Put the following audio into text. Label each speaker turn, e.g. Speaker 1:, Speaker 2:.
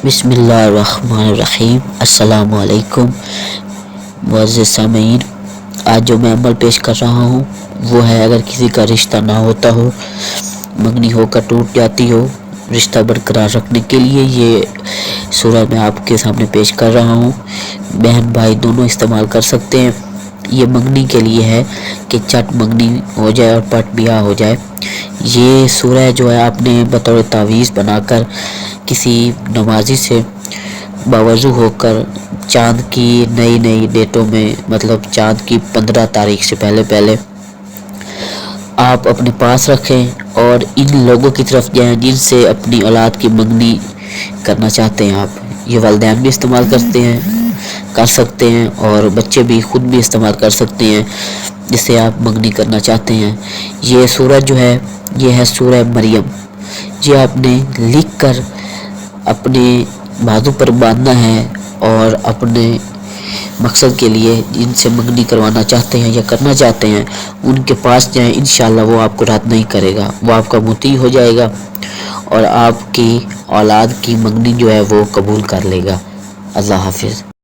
Speaker 1: بسم اللہ الرحمن الرحیم۔ السلام علیکم معزز سامعین، آج جو میں عمل پیش کر رہا ہوں وہ ہے، اگر کسی کا رشتہ نہ ہوتا ہو، منگنی ہو کر ٹوٹ جاتی ہو، رشتہ برقرار رکھنے کے لیے یہ سورہ میں آپ کے سامنے پیش کر رہا ہوں۔ بہن بھائی دونوں استعمال کر سکتے ہیں۔ یہ منگنی کے لیے ہے کہ چٹ منگنی ہو جائے اور پٹ بیاہ ہو جائے۔ یہ سورہ جو ہے آپ نے بطور تعویذ بنا کر کسی نمازی سے باوضو ہو کر چاند کی نئی ڈیٹوں میں، مطلب چاند کی 15 تاریخ سے پہلے آپ اپنے پاس رکھیں اور ان لوگوں کی طرف جائیں جن سے اپنی اولاد کی منگنی کرنا چاہتے ہیں آپ۔ یہ والدین بھی استعمال کر سکتے ہیں اور بچے بھی خود بھی استعمال کر سکتے ہیں جس سے آپ منگنی کرنا چاہتے ہیں۔ یہ سورہ جو ہے یہ ہے سورہ مریم۔ یہ آپ نے لکھ کر اپنے بازو پر باندھنا ہے اور اپنے مقصد کے لیے جن سے منگنی کروانا چاہتے ہیں یا کرنا چاہتے ہیں ان کے پاس جائیں، انشاءاللہ وہ آپ کو رد نہیں کرے گا، وہ آپ کا مطیع ہو جائے گا اور آپ کی اولاد کی منگنی جو ہے وہ قبول کر لے گا۔ اللہ حافظ۔